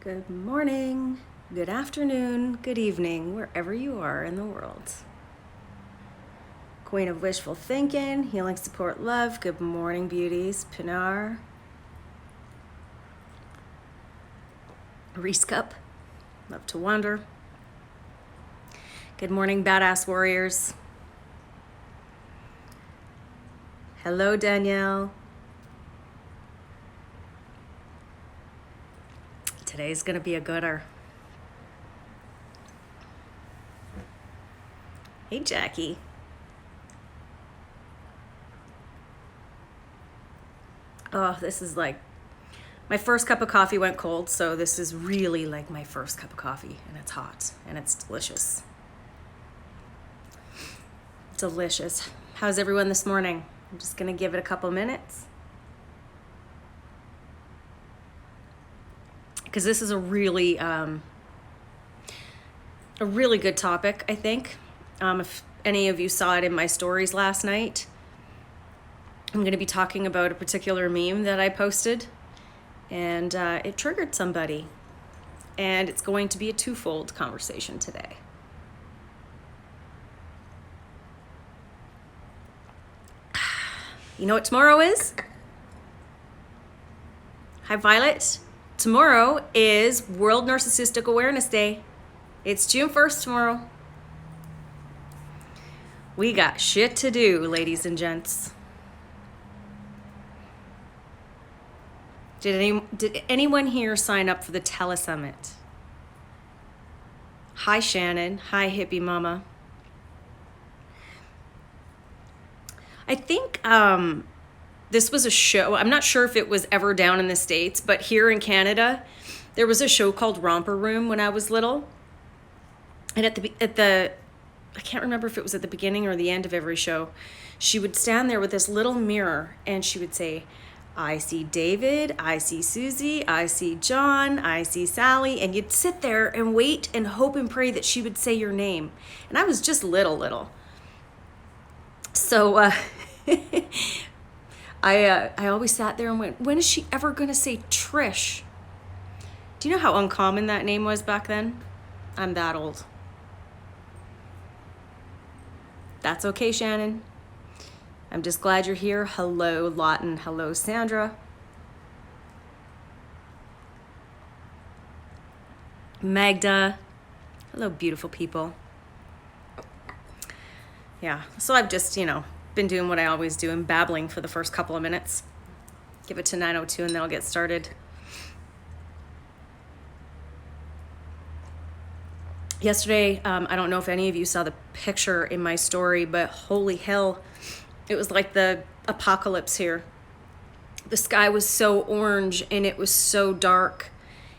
Good morning, good afternoon, good evening, wherever you are in the world. Queen of Wishful Thinking, Healing Support Love, good morning, beauties. Pinar. Reese Cup, Love to Wander. Good morning, Badass Warriors. Hello, Danielle. Today's gonna be a gooder. Hey, Jackie. Oh, this is like, my first cup of coffee went cold, so this is really like my first cup of coffee, and it's hot, and it's delicious. Delicious. How's everyone this morning? I'm just gonna give it a couple minutes. Because this is a really good topic, I think. If any of you saw it in my stories last night, I'm going to be talking about a particular meme that I posted, and it triggered somebody. And it's going to be a twofold conversation today. You know what tomorrow is? Hi, Violet. Tomorrow is World Narcissistic Awareness Day. It's June 1st tomorrow. We got shit to do, ladies and gents. Did anyone here sign up for the Telesummit? Hi, Shannon. Hi, hippie mama. I think this was a show. I'm not sure if it was ever down in the States, but here in Canada, there was a show called Romper Room when I was little. And at the I can't remember if it was at the beginning or the end of every show, she would stand there with this little mirror and she would say, I see David, I see Susie, I see John, I see Sally. And you'd sit there and wait and hope and pray that she would say your name. And I was just little. So I always sat there and went, when is she ever going to say Trish? Do you know how uncommon that name was back then? I'm that old. That's okay, Shannon. I'm just glad you're here. Hello, Lawton. Hello, Sandra. Magda. Hello, beautiful people. Yeah, so I've just, been doing what I always do and babbling for the first couple of minutes. Give it to 9:02 and then I'll get started. Yesterday, I don't know if any of you saw the picture in my story, but holy hell, it was like the apocalypse here. The sky was so orange and it was so dark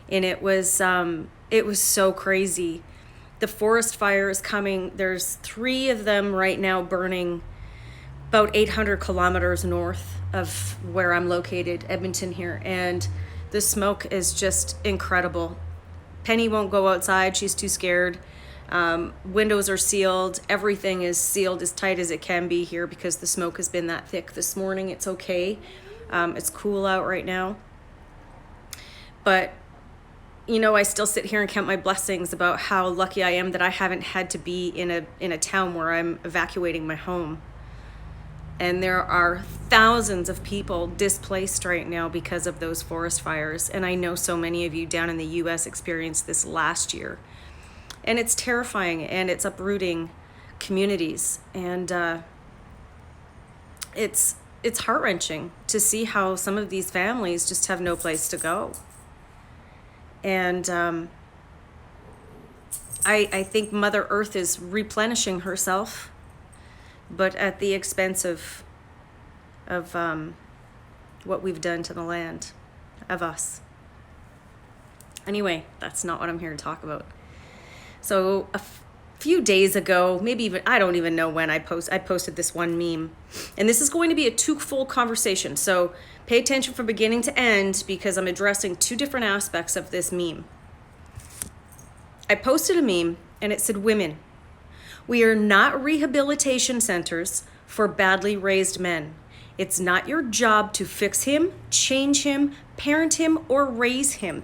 and it was so crazy. The forest fire is coming. There's 3 of them right now burning about 800 kilometers north of where I'm located, Edmonton here. And the smoke is just incredible. Penny won't go outside. She's too scared. Windows are sealed. Everything is sealed as tight as it can be here because the smoke has been that thick this morning. It's okay. It's cool out right now. But I still sit here and count my blessings about how lucky I am that I haven't had to be in a town where I'm evacuating my home. And there are thousands of people displaced right now because of those forest fires. And I know so many of you down in the US experienced this last year. And it's terrifying and it's uprooting communities. And it's heart-wrenching to see how some of these families just have no place to go. And I think Mother Earth is replenishing herself, but at the expense of what we've done to the land, of us. Anyway, that's not what I'm here to talk about. So a few days ago, maybe even, I don't even know when I posted this one meme. And this is going to be a twofold conversation. So pay attention from beginning to end because I'm addressing 2 different aspects of this meme. I posted a meme and it said, women, we are not rehabilitation centers for badly raised men. It's not your job to fix him, change him, parent him, or raise him.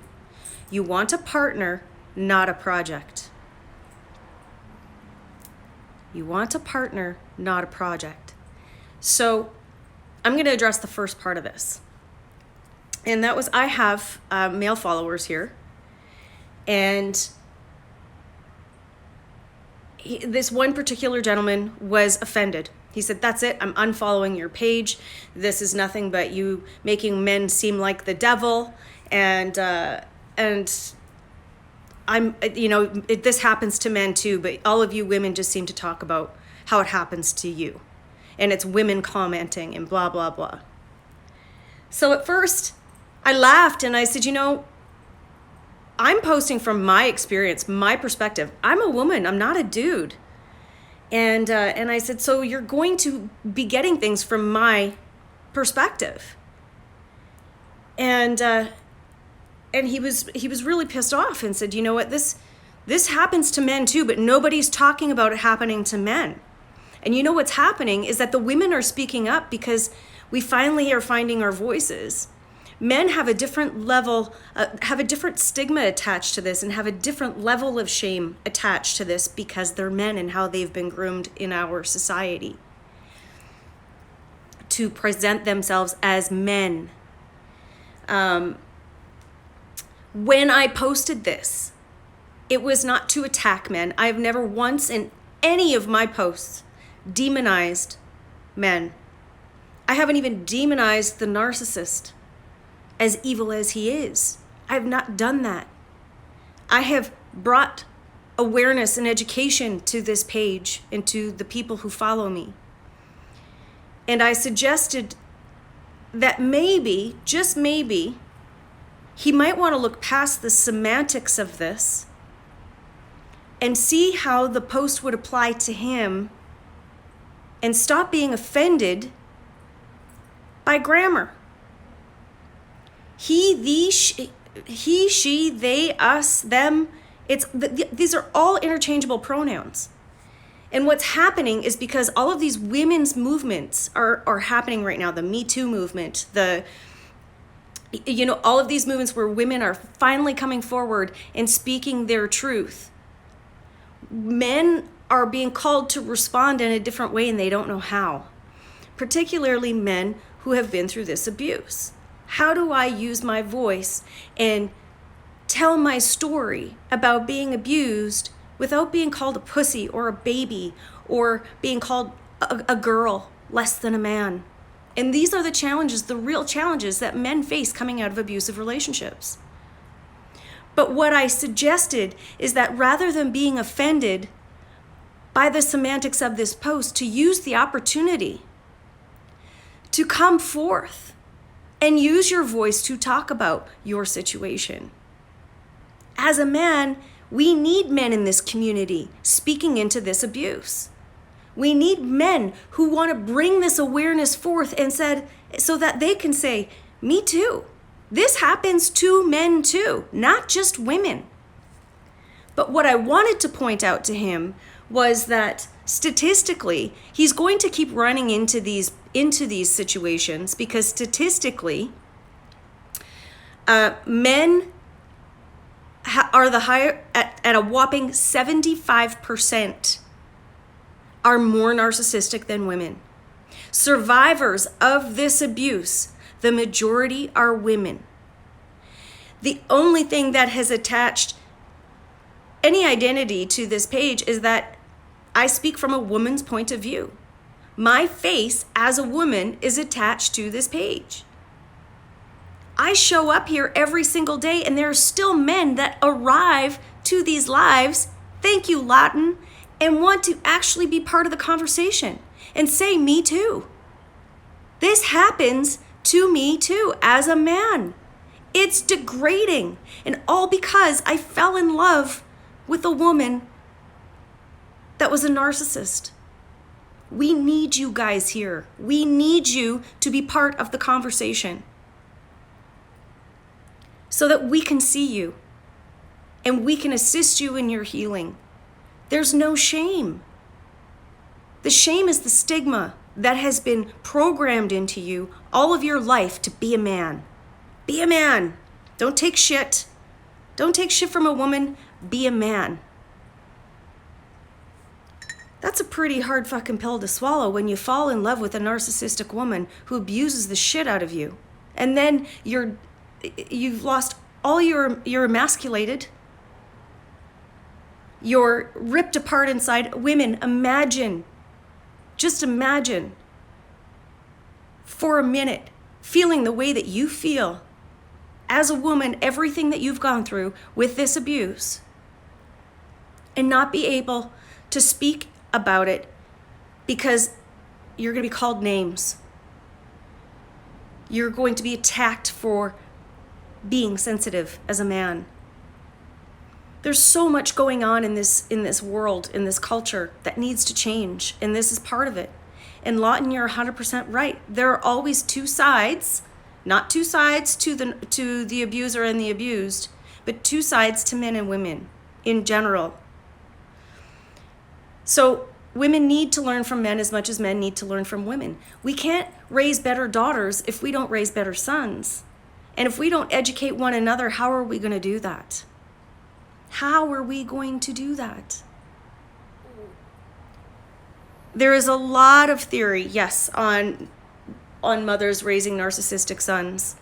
You want a partner, not a project. You want a partner, not a project. So I'm going to address the first part of this. And that was, I have male followers here. And this one particular gentleman was offended. He said, "That's it, I'm unfollowing your page. This is nothing but you making men seem like the devil. And I'm, this happens to men too, but all of you women just seem to talk about how it happens to you. And it's women commenting and blah, blah, blah." So at first I laughed and I said, I'm posting from my experience, my perspective. I'm a woman, I'm not a dude. And I said, so you're going to be getting things from my perspective. And he was really pissed off and said, "You know what, this happens to men too, but nobody's talking about it happening to men. And you know what's happening is that the women are speaking up because we finally are finding our voices. Men have a different level, have a different stigma attached to this and have a different level of shame attached to this because they're men and how they've been groomed in our society to present themselves as men." When I posted this, it was not to attack men. I've never once in any of my posts demonized men. I haven't even demonized the narcissist, as evil as he is. I have not done that. I have brought awareness and education to this page and to the people who follow me. And I suggested that maybe, just maybe, he might want to look past the semantics of this and see how the post would apply to him and stop being offended by grammar. He, she, they, us, them. These are all interchangeable pronouns. And what's happening is because all of these women's movements are happening right now, the Me Too movement, all of these movements where women are finally coming forward and speaking their truth. Men are being called to respond in a different way and they don't know how. Particularly men who have been through this abuse. How do I use my voice and tell my story about being abused without being called a pussy or a baby or being called a girl less than a man? And these are the challenges, the real challenges that men face coming out of abusive relationships. But what I suggested is that rather than being offended by the semantics of this post, to use the opportunity to come forth and use your voice to talk about your situation. As a man, we need men in this community speaking into this abuse. We need men who want to bring this awareness forth and said, so that they can say, "Me too. This happens to men too, not just women." But what I wanted to point out to him was that statistically, he's going to keep running into these situations because statistically, men are the higher at a whopping 75% are more narcissistic than women. Survivors of this abuse, the majority are women. The only thing that has attached any identity to this page is that I speak from a woman's point of view. My face as a woman is attached to this page. I show up here every single day and there are still men that arrive to these lives, thank you Latin, and want to actually be part of the conversation and say, "Me too." This happens to me too as a man. It's degrading, and all because I fell in love with a woman that was a narcissist. We need you guys here. We need you to be part of the conversation so that we can see you and we can assist you in your healing. There's no shame. The shame is the stigma that has been programmed into you all of your life to be a man. Be a man. Don't take shit. Don't take shit from a woman, be a man. That's a pretty hard fucking pill to swallow when you fall in love with a narcissistic woman who abuses the shit out of you. And then you've lost all you're emasculated. You're ripped apart inside. Women, just imagine for a minute feeling the way that you feel as a woman, everything that you've gone through with this abuse, and not be able to speak about it because you're going to be called names. You're going to be attacked for being sensitive as a man. There's so much going on in this world, in this culture that needs to change, and this is part of it. And Lawton, you're 100% right. There are always two sides, not two sides to the abuser and the abused, but two sides to men and women in general. So women need to learn from men as much as men need to learn from women. We can't raise better daughters if we don't raise better sons. And if we don't educate one another, how are we going to do that? How are we going to do that? There is a lot of theory, yes, on mothers raising narcissistic sons.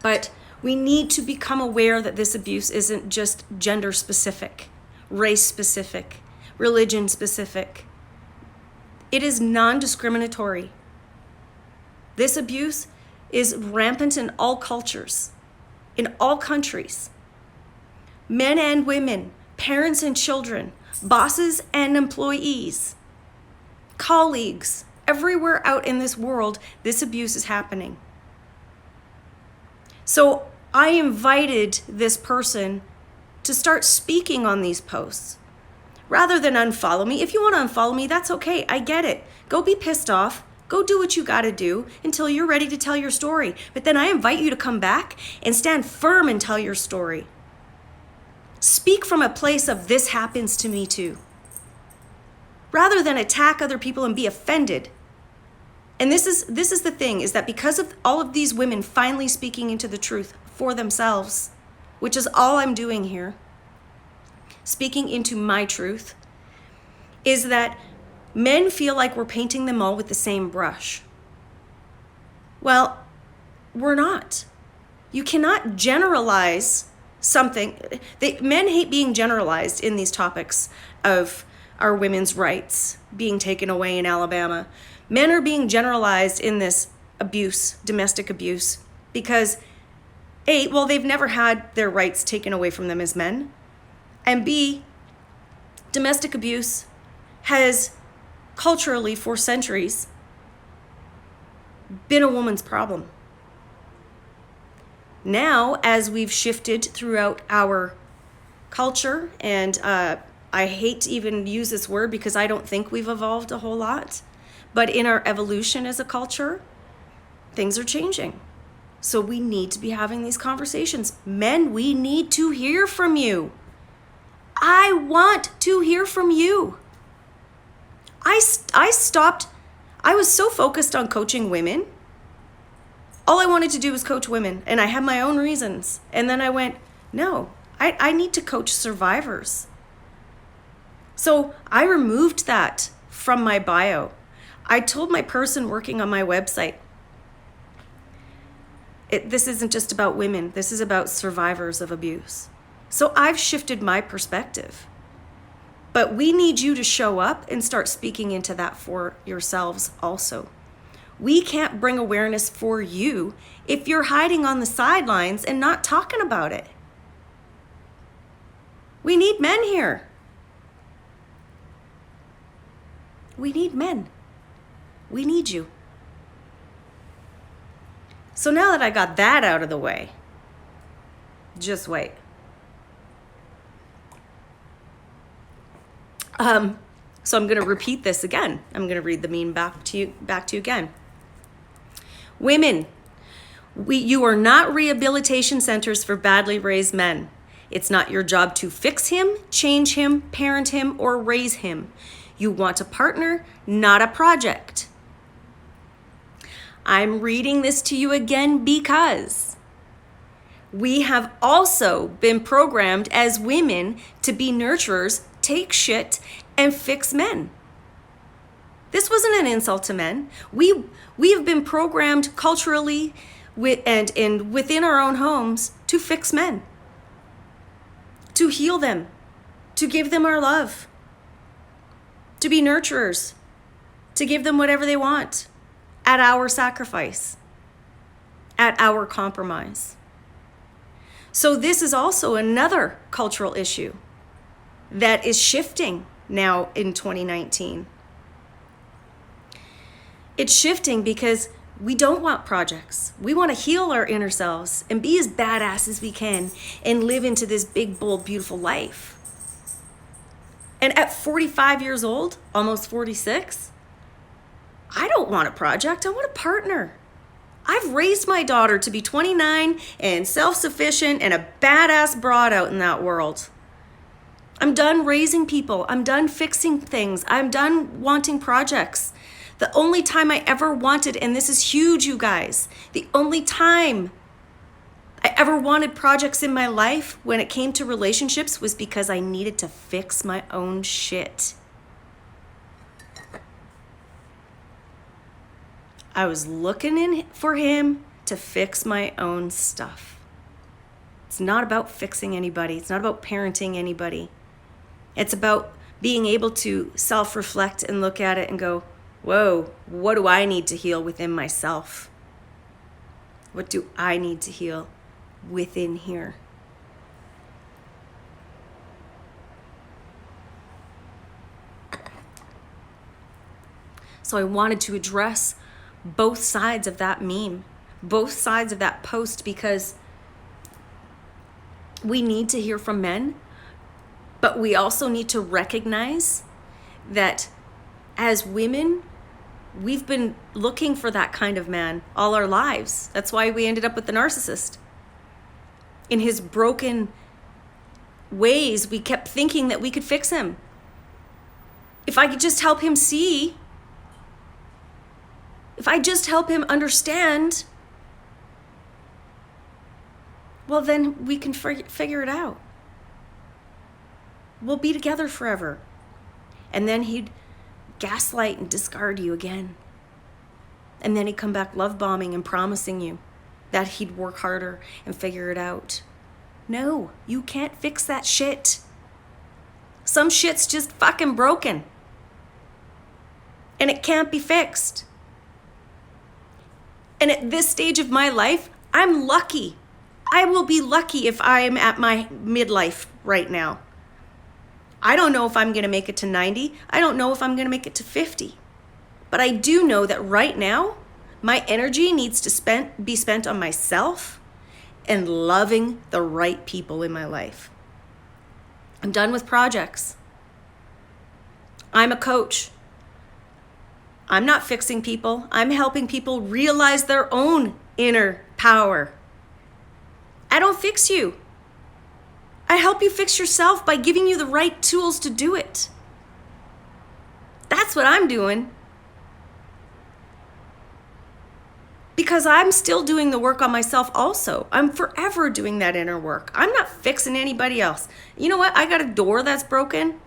But we need to become aware that this abuse isn't just gender specific, race specific, religion specific. It is non-discriminatory. This abuse is rampant in all cultures, in all countries. Men and women, parents and children, bosses and employees, colleagues, everywhere out in this world, this abuse is happening. So I invited this person to start speaking on these posts rather than unfollow me. If you want to unfollow me, that's okay. I get it. Go be pissed off. Go do what you got to do until you're ready to tell your story. But then I invite you to come back and stand firm and tell your story. Speak from a place of this happens to me too, rather than attack other people and be offended. And this is the thing, is that because of all of these women finally speaking into the truth for themselves, which is all I'm doing here, speaking into my truth, is that men feel like we're painting them all with the same brush. Well, we're not. You cannot generalize something. Men hate being generalized in these topics of our women's rights being taken away in Alabama. Men are being generalized in this abuse, domestic abuse, because A, well, they've never had their rights taken away from them as men, and B, domestic abuse has culturally for centuries been a woman's problem. Now, as we've shifted throughout our culture, and I hate to even use this word because I don't think we've evolved a whole lot, but in our evolution as a culture, things are changing. So we need to be having these conversations. Men, we need to hear from you. I want to hear from you. I was so focused on coaching women. All I wanted to do was coach women, and I had my own reasons. And then I went, no, I need to coach survivors. So I removed that from my bio. I told my person working on my website, this isn't just about women, this is about survivors of abuse. So I've shifted my perspective. But we need you to show up and start speaking into that for yourselves also. We can't bring awareness for you if you're hiding on the sidelines and not talking about it. We need men here. We need men. We need you. So now that I got that out of the way, just wait. So I'm going to repeat this again. I'm going to read the meme back to you again. Women, you are not rehabilitation centers for badly raised men. It's not your job to fix him, change him, parent him, or raise him. You want a partner, not a project. I'm reading this to you again because We have also been programmed as women to be nurturers, take shit, and fix men. This wasn't an insult to men. We have been programmed culturally and within our own homes to fix men, to heal them, to give them our love, to be nurturers, to give them whatever they want at our sacrifice, at our compromise. So this is also another cultural issue that is shifting now in 2019. It's shifting because we don't want projects. We want to heal our inner selves and be as badass as we can and live into this big, bold, beautiful life. And at 45 years old, almost 46, I don't want a project. I want a partner. I've raised my daughter to be 29 and self-sufficient and a badass broad out in that world. I'm done raising people. I'm done fixing things. I'm done wanting projects. The only time I ever wanted, and this is huge, you guys, the only time I ever wanted projects in my life when it came to relationships was because I needed to fix my own shit. I was looking in for him to fix my own stuff. It's not about fixing anybody. It's not about parenting anybody. It's about being able to self-reflect and look at it and go, whoa, what do I need to heal within myself? What do I need to heal within here? So I wanted to address both sides of that meme, both sides of that post, because we need to hear from men, but we also need to recognize that as women, we've been looking for that kind of man all our lives. That's why we ended up with the narcissist. In his broken ways, we kept thinking that we could fix him. If I could just help him see, if I just help him understand, well, then we can figure it out. We'll be together forever. And then he'd gaslight and discard you again. And then he'd come back love bombing and promising you that he'd work harder and figure it out. No, you can't fix that shit. Some shit's just fucking broken. And it can't be fixed. And at this stage of my life, I'm lucky. I will be lucky if I'm at my midlife right now. I don't know if I'm going to make it to 90. I don't know if I'm going to make it to 50. But I do know that right now, my energy needs to be spent on myself and loving the right people in my life. I'm done with projects. I'm a coach. I'm not fixing people. I'm helping people realize their own inner power. I don't fix you. I help you fix yourself by giving you the right tools to do it. That's what I'm doing. Because I'm still doing the work on myself also. I'm forever doing that inner work. I'm not fixing anybody else. You know what? I got a door that's broken.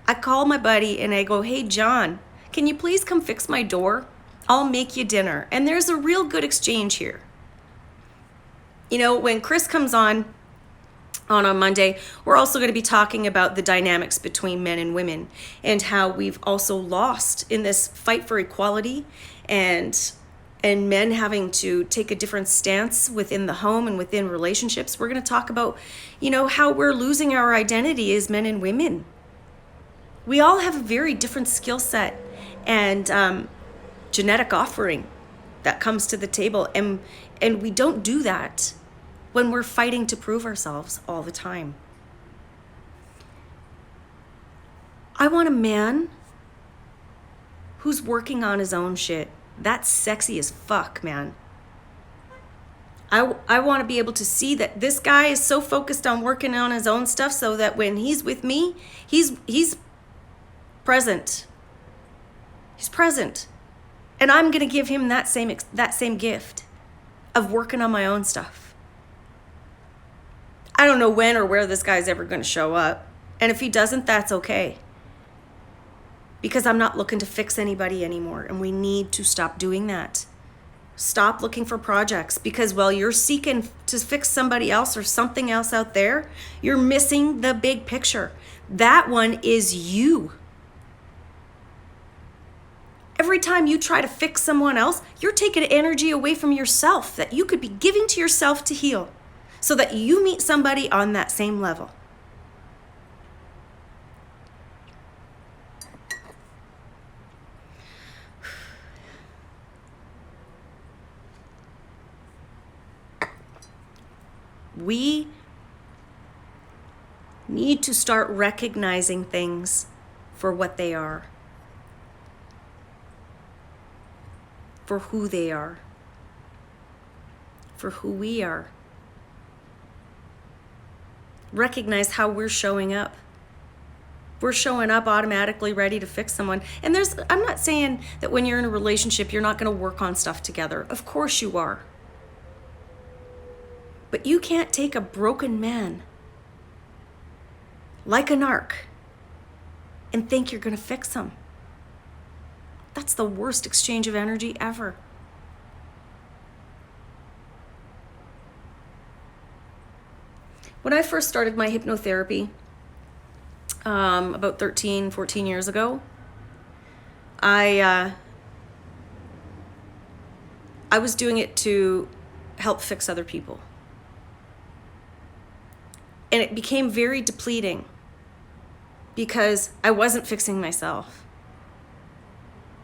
I call my buddy and I go, hey, John, can you please come fix my door? I'll make you dinner. And there's a real good exchange here. You know, when Chris comes on Monday, we're also going to be talking about the dynamics between men and women and how we've also lost in this fight for equality and men having to take a different stance within the home and within relationships. We're going to talk about, you know, how we're losing our identity as men and women. We all have a very different skill set and genetic offering that comes to the table. And we don't do that when we're fighting to prove ourselves all the time. I want a man who's working on his own shit. That's sexy as fuck, man. I want to be able to see that this guy is so focused on working on his own stuff so that when he's with me, he's present. He's present. And I'm going to give him that same gift of working on my own stuff. I don't know when or where this guy's ever going to show up. And if he doesn't, that's okay. Because I'm not looking to fix anybody anymore. And we need to stop doing that. Stop looking for projects, because while you're seeking to fix somebody else or something else out there, you're missing the big picture. That one is you. Every time you try to fix someone else, you're taking energy away from yourself that you could be giving to yourself to heal, so that you meet somebody on that same level. We need to start recognizing things for what they are, for who they are, for who we are. Recognize how we're showing up. We're showing up automatically ready to fix someone. And I'm not saying that when you're in a relationship, you're not going to work on stuff together. Of course you are. But you can't take a broken man like a narc and think you're going to fix him. That's the worst exchange of energy ever. When I first started my hypnotherapy, about 13, 14 years ago, I was doing it to help fix other people. And it became very depleting because I wasn't fixing myself.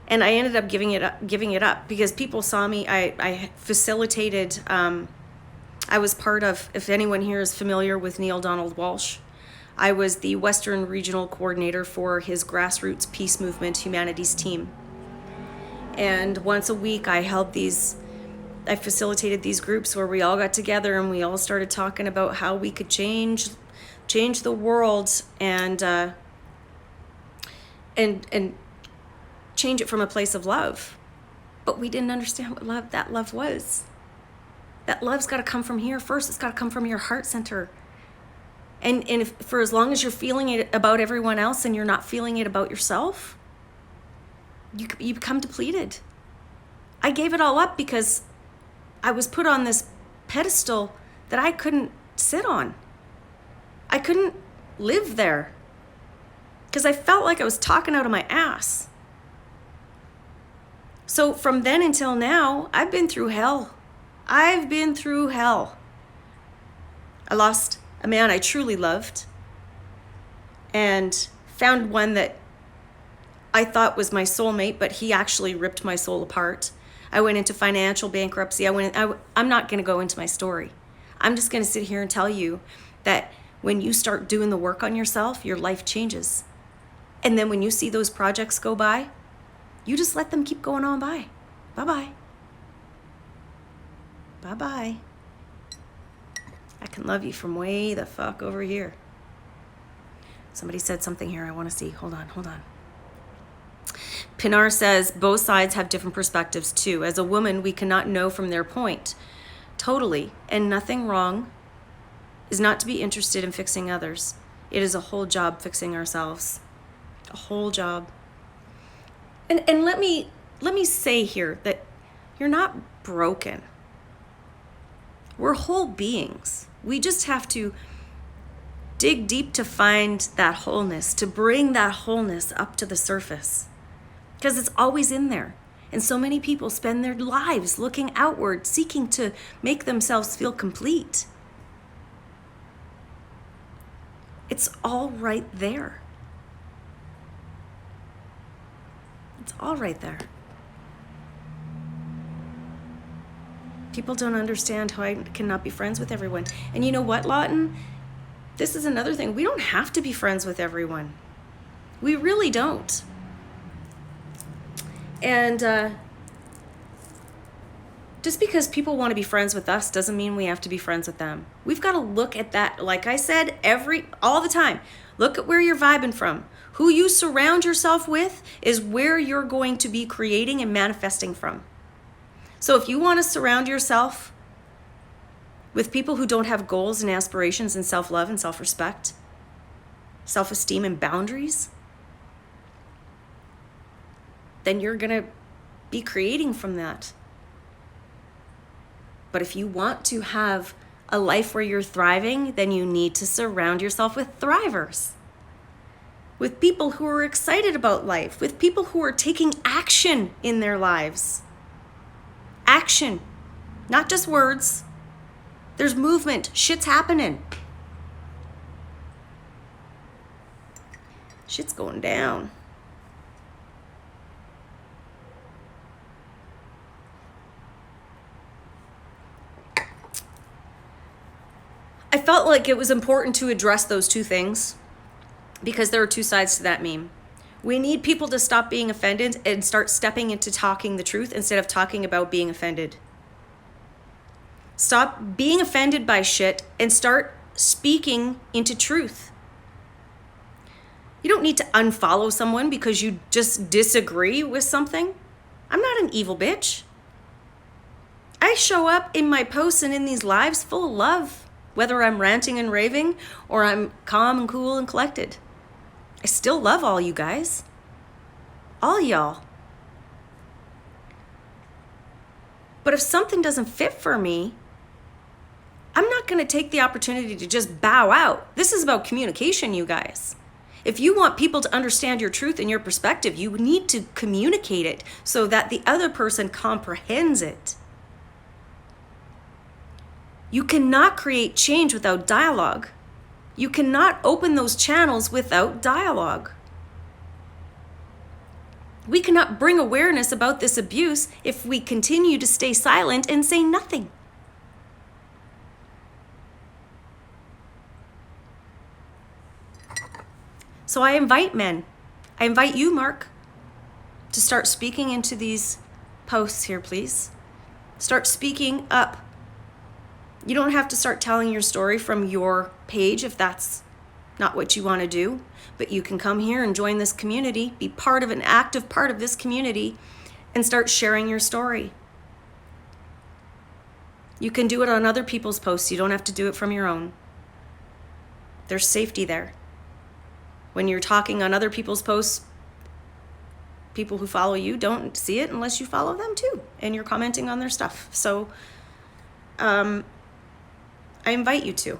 And I ended up giving it up because people saw me. I facilitated, I was part of, if anyone here is familiar with Neil Donald Walsh, I was the Western Regional Coordinator for his grassroots peace movement humanities team. And once a week I facilitated these groups where we all got together and we all started talking about how we could change the world and change it from a place of love. But we didn't understand what that love was. That love's got to come from here first. It's got to come from your heart center. And if, for as long as you're feeling it about everyone else and you're not feeling it about yourself, you become depleted. I gave it all up because I was put on this pedestal that I couldn't sit on. I couldn't live there because I felt like I was talking out of my ass. So from then until now, I've been through hell. I've been through hell. I lost a man I truly loved and found one that I thought was my soulmate, but he actually ripped my soul apart. I went into financial bankruptcy. I'm not going to go into my story. I'm just going to sit here and tell you that when you start doing the work on yourself, your life changes. And then when you see those projects go by, you just let them keep going on by. Bye-bye. Bye-bye. I can love you from way the fuck over here. Somebody said something here I want to see. Hold on. Pinar says, both sides have different perspectives too. As a woman, we cannot know from their point. Totally. And nothing wrong is not to be interested in fixing others. It is a whole job fixing ourselves. A whole job. And let me say here that you're not broken. We're whole beings. We just have to dig deep to find that wholeness, to bring that wholeness up to the surface. Because it's always in there. And so many people spend their lives looking outward, seeking to make themselves feel complete. It's all right there. It's all right there. People don't understand how I cannot be friends with everyone. And you know what, Lawton? This is another thing. We don't have to be friends with everyone. We really don't. And just because people want to be friends with us doesn't mean we have to be friends with them. We've got to look at that, like I said, all the time. Look at where you're vibing from. Who you surround yourself with is where you're going to be creating and manifesting from. So if you want to surround yourself with people who don't have goals and aspirations and self-love and self-respect, self-esteem and boundaries, then you're going to be creating from that. But if you want to have a life where you're thriving, then you need to surround yourself with thrivers, with people who are excited about life, with people who are taking action in their lives. Action, not just words. There's movement. Shit's happening. Shit's going down. I felt like it was important to address those two things because there are two sides to that meme. We need people to stop being offended and start stepping into talking the truth instead of talking about being offended. Stop being offended by shit and start speaking into truth. You don't need to unfollow someone because you just disagree with something. I'm not an evil bitch. I show up in my posts and in these lives full of love, whether I'm ranting and raving or I'm calm and cool and collected. I still love all you guys. All y'all. But if something doesn't fit for me, I'm not going to take the opportunity to just bow out. This is about communication, you guys. If you want people to understand your truth and your perspective, you need to communicate it so that the other person comprehends it. You cannot create change without dialogue. You cannot open those channels without dialogue. We cannot bring awareness about this abuse if we continue to stay silent and say nothing. So I invite men, I invite you, Mark, to start speaking into these posts here, please. Start speaking up. You don't have to start telling your story from your page if that's not what you want to do, but you can come here and join this community, be part of an active part of this community, and start sharing your story. You can do it on other people's posts. You don't have to do it from your own. There's safety there. When you're talking on other people's posts, people who follow you don't see it unless you follow them too, and you're commenting on their stuff. So I invite you to.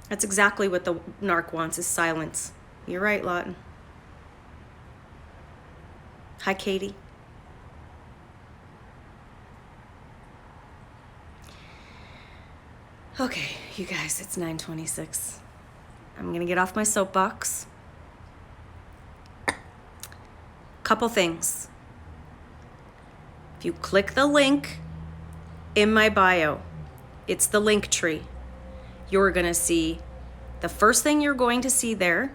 That's exactly what the narc wants, is silence. You're right, Lawton. Hi, Katie. Okay, you guys, it's 9:26. I'm going to get off my soapbox. Couple things. If you click the link in my bio, it's the link tree. You're going to see, the first thing you're going to see there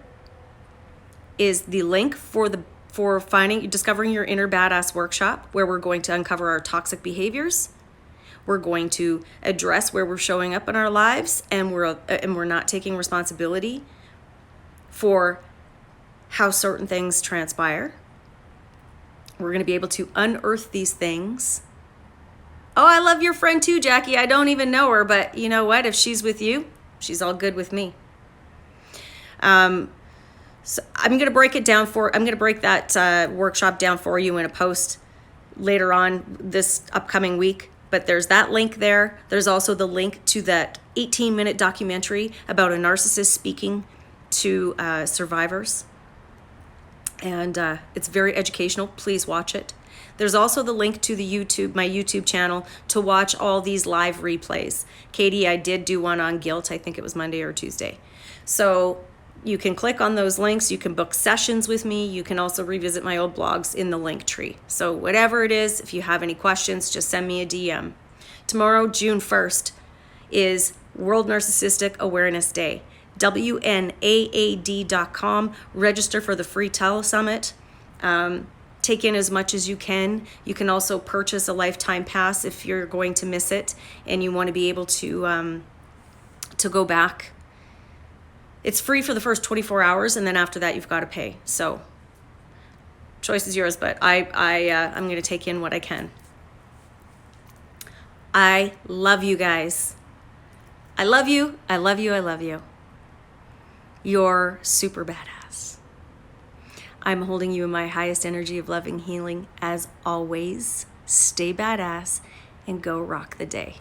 is the link for discovering your inner badass workshop, where we're going to uncover our toxic behaviors. We're going to address where we're showing up in our lives and we're not taking responsibility for how certain things transpire. We're going to be able to unearth these things. Oh, I love your friend too, Jackie. I don't even know her, but you know what? If she's with you, she's all good with me. So I'm going to break that workshop down for you in a post later on this upcoming week. But there's that link there. There's also the link to that 18-minute documentary about a narcissist speaking to survivors. And it's very educational. Please watch it. There's also the link to my YouTube channel to watch all these live replays. Katie, I did do one on guilt. I think it was Monday or Tuesday. So you can click on those links. You can book sessions with me. You can also revisit my old blogs in the link tree. So whatever it is, if you have any questions, just send me a DM. Tomorrow, June 1st, is World Narcissistic Awareness Day. WNAAD.com. Register for the free telesummit. Take in as much as you can. You can also purchase a lifetime pass if you're going to miss it and you want to be able to go back. It's free for the first 24 hours, and then after that, you've got to pay. So, choice is yours, but I'm going to take in what I can. I love you guys. I love you. I love you. I love you. You're super badass. I'm holding you in my highest energy of loving healing. As always, stay badass and go rock the day.